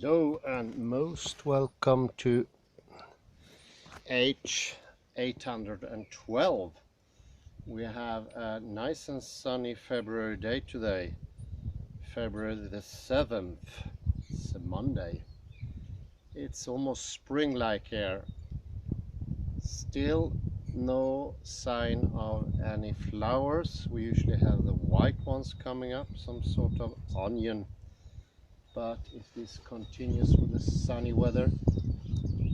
Hello and most welcome to H812. We have a nice and sunny February day today, February the 7th. It's a Monday. It's almost spring-like here. Still no sign of any flowers. We usually have the white ones coming up, some sort of onion. But if this continues with the sunny weather,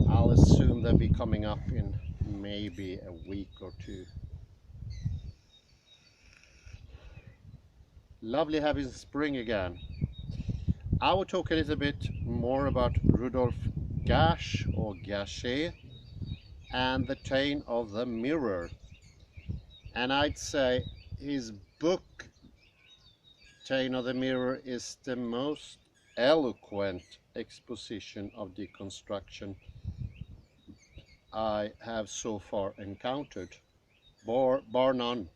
I'll assume they'll be coming up in maybe a week or two. Lovely having spring again. I will talk a little bit more about Rudolf Gasch or Gachet and the Tale of the Mirror. And I'd say his book Tale of the Mirror is the most eloquent exposition of deconstruction I have so far encountered, bar none.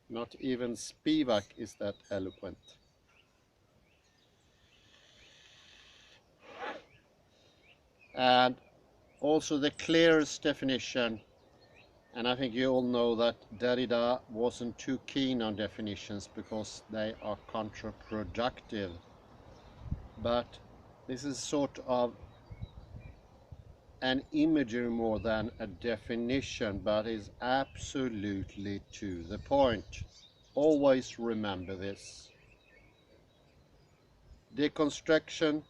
Not even Spivak is that eloquent. And also the clearest definition, and I think you all know that Derrida wasn't too keen on definitions because they are counterproductive. But this is sort of an imagery more than a definition, but is absolutely to the point. Always remember this. Deconstruction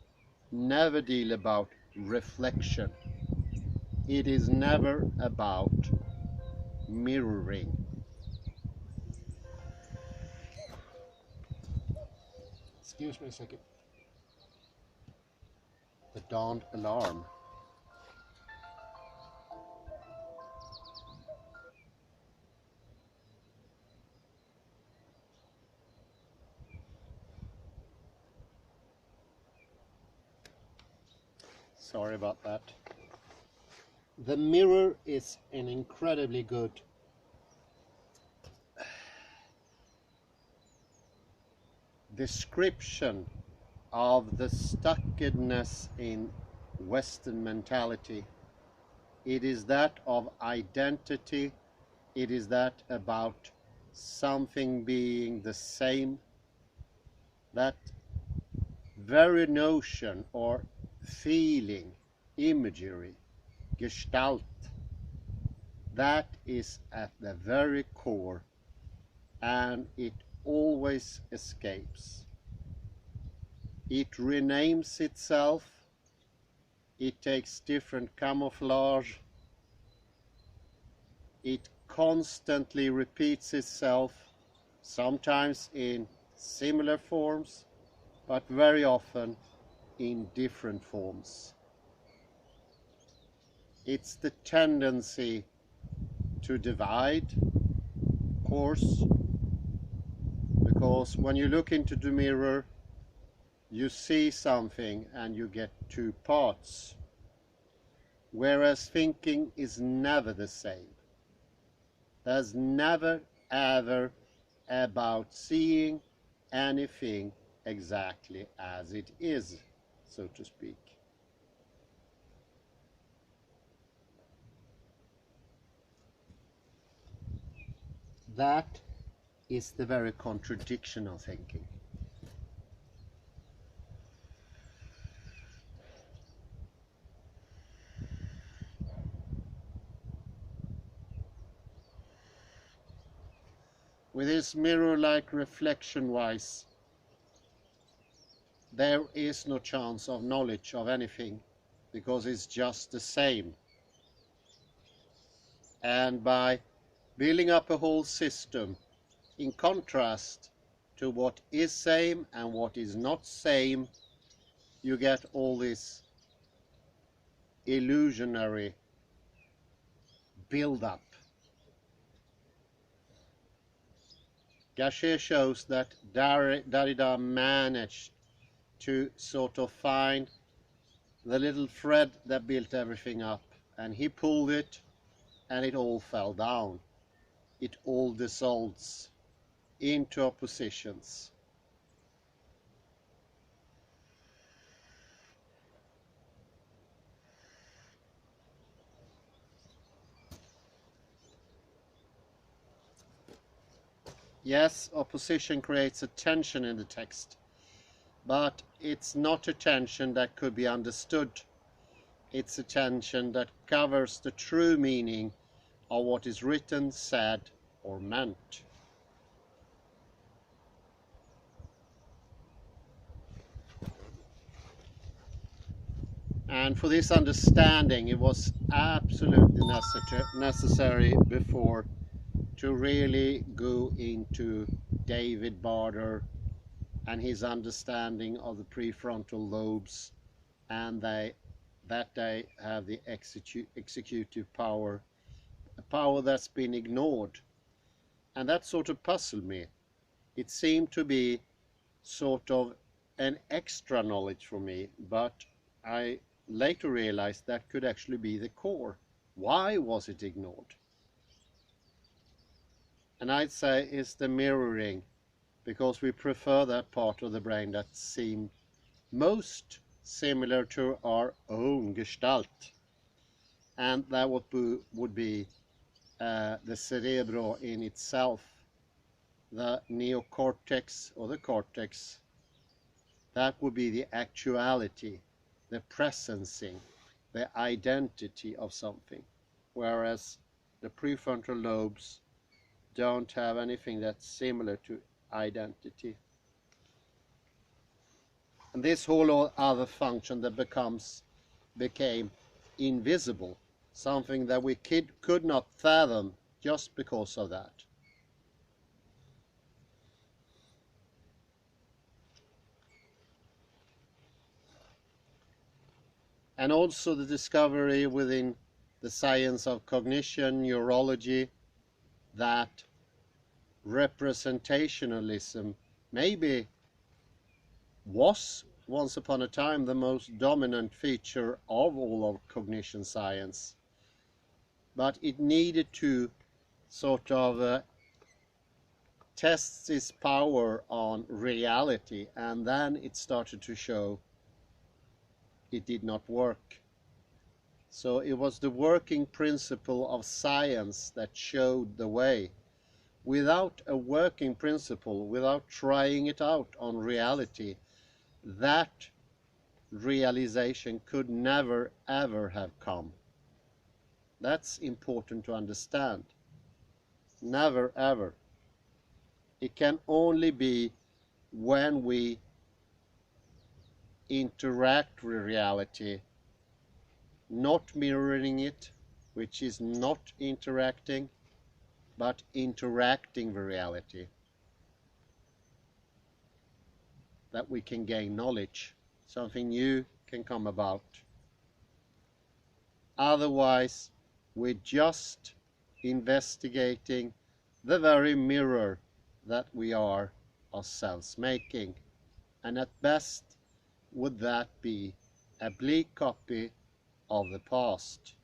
never deal about reflection. It is never about mirroring. Excuse me a second. The dawned alarm. Sorry about that. The mirror is an incredibly good description of the stuckedness in Western mentality. It is that of identity. It is that about something being the same. That very notion or feeling, imagery, gestalt, that is at the very core, and it always escapes. It renames itself, it takes different camouflage, it constantly repeats itself, sometimes in similar forms, but very often in different forms. It's the tendency to divide, of course, because when you look into the mirror, you see something and you get two parts, whereas thinking is never the same. There's never ever about seeing anything exactly as it is, so to speak. That is the very contradiction of thinking. With this mirror-like reflection-wise, there is no chance of knowledge of anything, because it's just the same. And by building up a whole system in contrast to what is same and what is not same, you get all this illusionary build-up. Gachet shows that Derrida managed to sort of find the little thread that built everything up, and he pulled it and it all fell down. It all dissolves into oppositions. Yes, opposition creates a tension in the text, but it's not a tension that could be understood. It's a tension that covers the true meaning of what is written, said, or meant. And for this understanding, it was absolutely necessary before to really go into David Barter and his understanding of the prefrontal lobes, and that they have the executive power, a power that's been ignored. And that sort of puzzled me. It seemed to be sort of an extra knowledge for me, but I later realized that could actually be the core. Why was it ignored? And I'd say it's the mirroring, because we prefer that part of the brain that seemed most similar to our own gestalt, and that would be the cerebro in itself, the neocortex or the cortex. That would be the actuality, the presencing, the identity of something, whereas the prefrontal lobes don't have anything that's similar to identity. And this whole other function that became invisible, something that we could not fathom just because of that. And also the discovery within the science of cognition, neurology, that representationalism maybe was once upon a time the most dominant feature of all of cognition science, but it needed to sort of test its power on reality, and then it started to show it did not work. So it was the working principle of science that showed the way. Without a working principle, without trying it out on reality, that realization could never ever have come. That's important to understand. Never ever. It can only be when we interact with reality, not mirroring it, which is not interacting, but interacting with reality, that we can gain knowledge, something new can come about. Otherwise, we're just investigating the very mirror that we are ourselves making, and at best would that be a bleak copy of the past.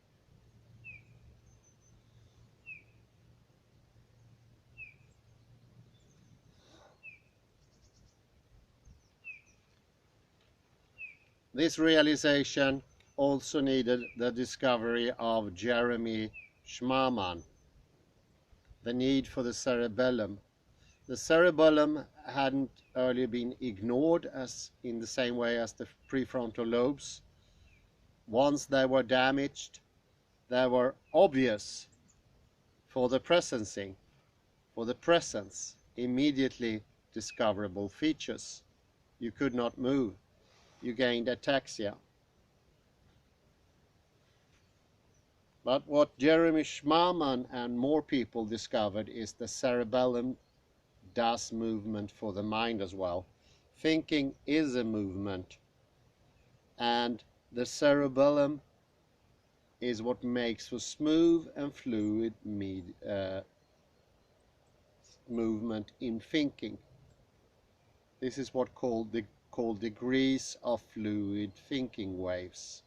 This realization also needed the discovery of Jeremy Schmamann, the need for the cerebellum. The cerebellum hadn't earlier been ignored as in the same way as the prefrontal lobes. Once they were damaged, they were obvious for the presencing, for the presence, immediately discoverable features. You could not move. You gained ataxia. But what Jeremy Schmamann and more people discovered is the cerebellum does movement for the mind as well. Thinking is a movement, and the cerebellum is what makes for smooth and fluid movement in thinking. This is what called degrees of fluid thinking waves.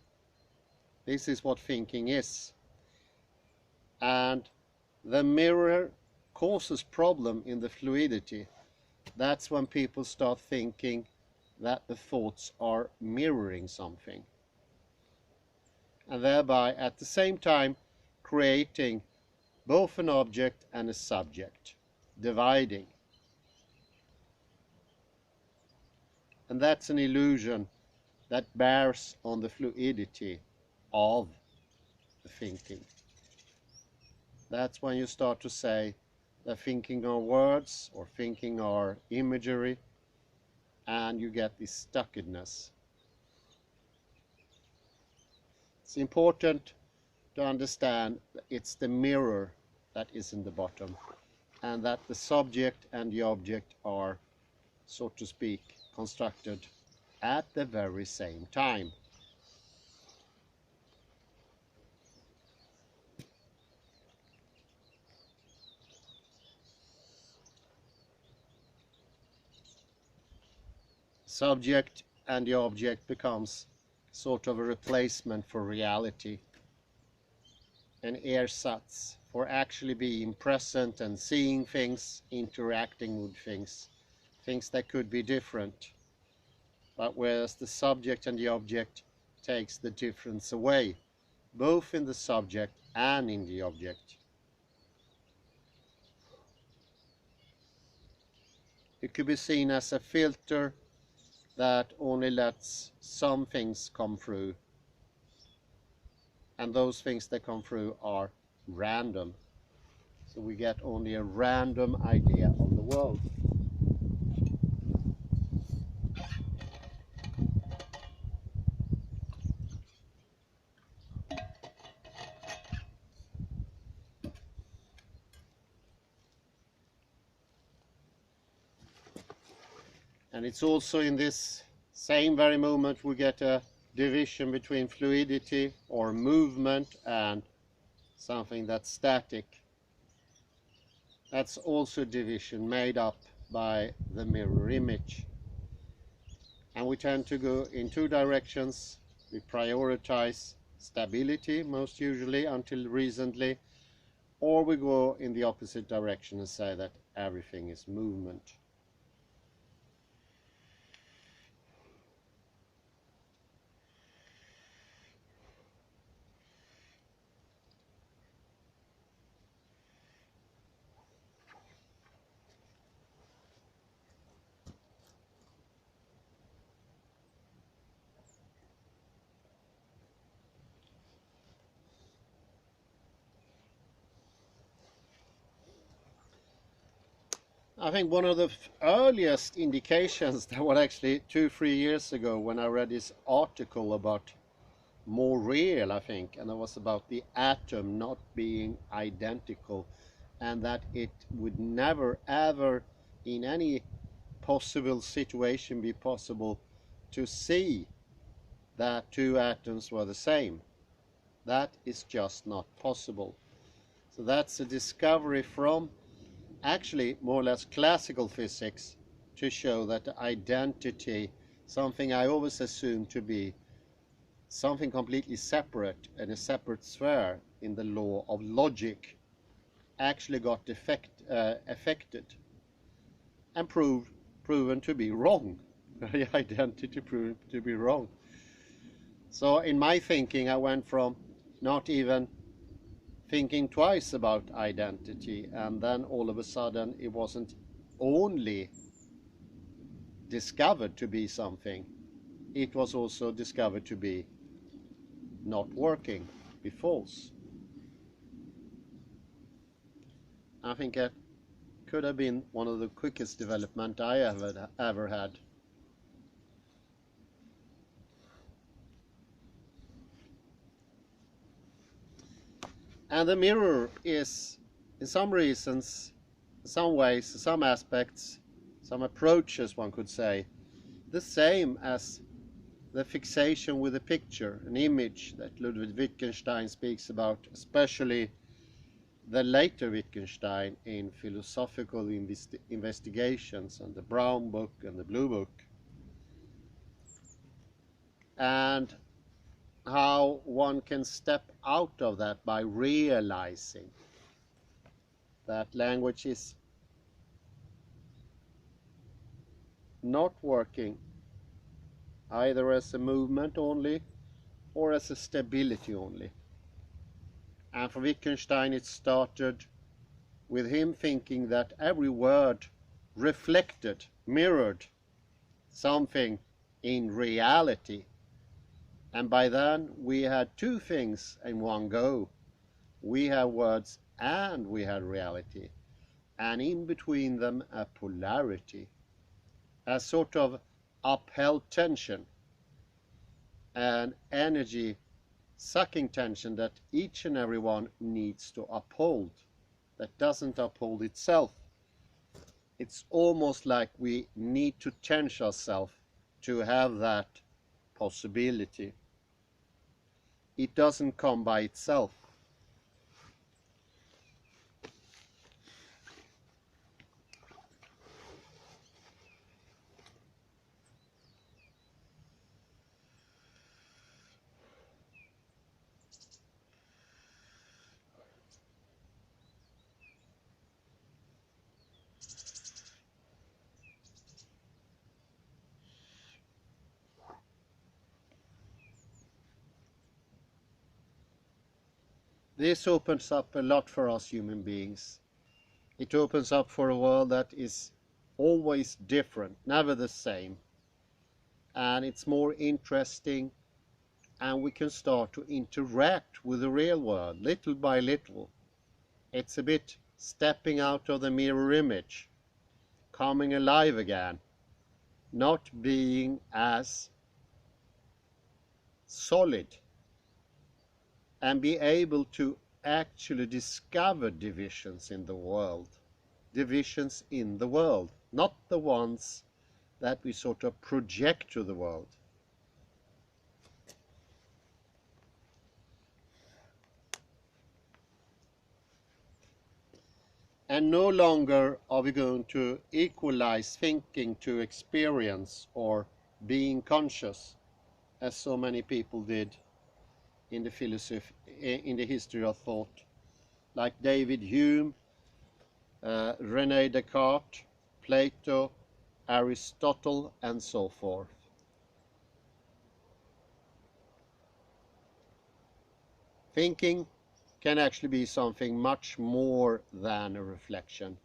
This is what thinking is. And the mirror causes problem in the fluidity. That's when people start thinking that the thoughts are mirroring something, and thereby at the same time creating both an object and a subject, dividing. And that's an illusion that bears on the fluidity of the thinking. That's when you start to say that thinking are words or thinking are imagery, and you get this stuckedness. It's important to understand that it's the mirror that is in the bottom, and that the subject and the object are, so to speak, constructed at the very same time. Subject and the object becomes sort of a replacement for reality, an ersatz for actually being present and seeing things, interacting with things that could be different. But whereas the subject and the object takes the difference away, both in the subject and in the object. It could be seen as a filter that only lets some things come through, and those things that come through are random. So we get only a random idea of the world. And it's also in this same very moment we get a division between fluidity or movement and something that's static. That's also a division made up by the mirror image. And we tend to go in two directions. We prioritize stability most usually until recently, or we go in the opposite direction and say that everything is movement. I think one of the earliest indications that was actually 2-3 years ago when I read this article about more real, I think, and it was about the atom not being identical, and that it would never ever in any possible situation be possible to see that two atoms were the same. That is just not possible. So that's a discovery from actually more or less classical physics to show that the identity, something I always assumed to be something completely separate in a separate sphere in the law of logic, actually got affected and proven to be wrong. The identity proven to be wrong. So in my thinking I went from not even thinking twice about identity, and then all of a sudden it wasn't only discovered to be something, it was also discovered to be not working, be false. I think that could have been one of the quickest development I ever had. And the mirror is, in some reasons, in some ways, some aspects, some approaches, one could say, the same as the fixation with a picture, an image that Ludwig Wittgenstein speaks about, especially the later Wittgenstein in philosophical investigations and the Brown Book and the Blue Book. And how one can step out of that by realizing that language is not working either as a movement only or as a stability only. And for Wittgenstein it started with him thinking that every word reflected, mirrored something in reality. And by then we had two things in one go. We had words and we had reality. And in between them a polarity, a sort of upheld tension, an energy sucking tension that each and every one needs to uphold, that doesn't uphold itself. It's almost like we need to tense ourselves to have that possibility. It doesn't come by itself. This opens up a lot for us human beings. It opens up for a world that is always different, never the same. And it's more interesting, and we can start to interact with the real world little by little. It's a bit stepping out of the mirror image, coming alive again, not being as solid, and be able to actually discover divisions in the world. Divisions in the world, not the ones that we sort of project to the world. And no longer are we going to equalize thinking to experience or being conscious, as so many people did in the philosophy, in the history of thought, like David Hume, René Descartes, Plato, Aristotle, and so forth. Thinking can actually be something much more than a reflection,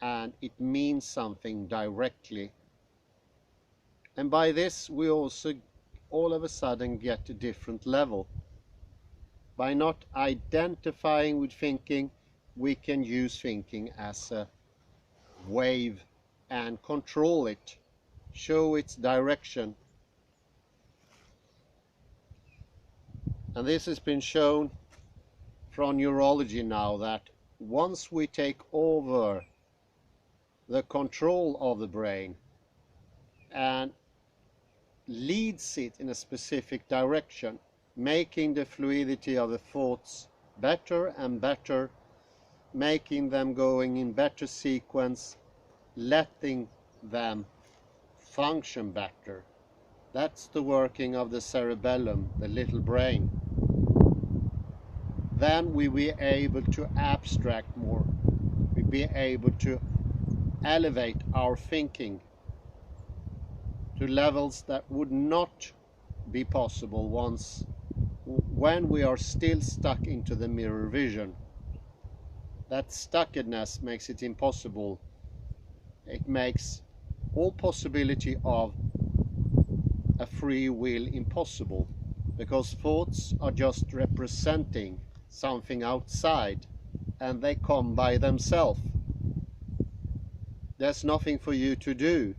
and it means something directly. And by this we also all of a sudden get a different level. By not identifying with thinking, we can use thinking as a wave and control it, show its direction. And this has been shown from neurology now, that once we take over the control of the brain and leads it in a specific direction, making the fluidity of the thoughts better and better, making them going in better sequence, letting them function better. That's the working of the cerebellum, the little brain. Then we will be able to abstract more. We'll be able to elevate our thinking to levels that would not be possible when we are still stuck into the mirror vision. That stuckedness makes it impossible. It makes all possibility of a free will impossible, because thoughts are just representing something outside, and they come by themselves. There's nothing for you to do,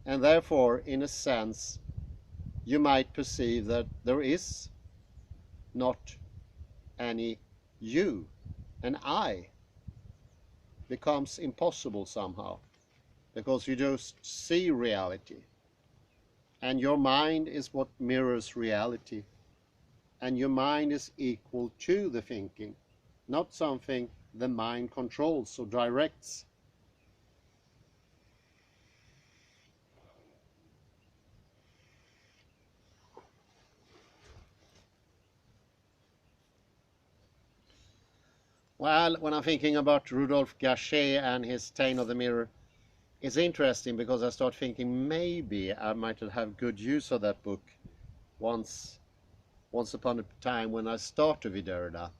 and therefore, in a sense, you might perceive that there is not any you. An I becomes impossible somehow, because you just see reality, and your mind is what mirrors reality, and your mind is equal to the thinking, not something the mind controls or directs. Well, when I'm thinking about Rudolf Gachet and his Taint of the Mirror, it's interesting because I start thinking maybe I might have good use of that book once upon a time when I started with Derrida.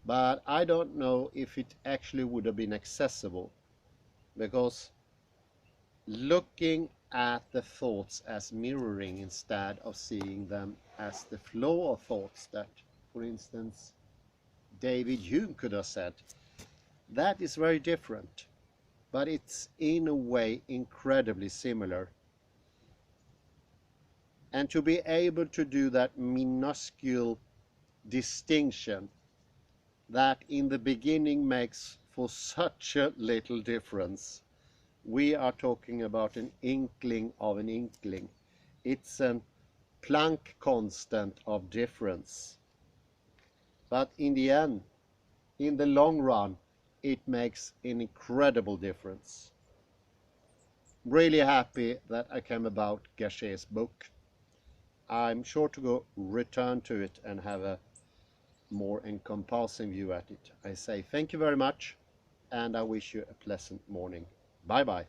But I don't know if it actually would have been accessible, because looking at the thoughts as mirroring instead of seeing them as the flow of thoughts that, for instance, David Hume could have said. That is very different, but it's in a way incredibly similar. And to be able to do that minuscule distinction that in the beginning makes for such a little difference. We are talking about an inkling of an inkling. It's a Planck constant of difference. But in the end, in the long run, it makes an incredible difference. Really happy that I came about Gachet's book. I'm sure to go return to it and have a more encompassing view at it. I say thank you very much, and I wish you a pleasant morning. Bye bye.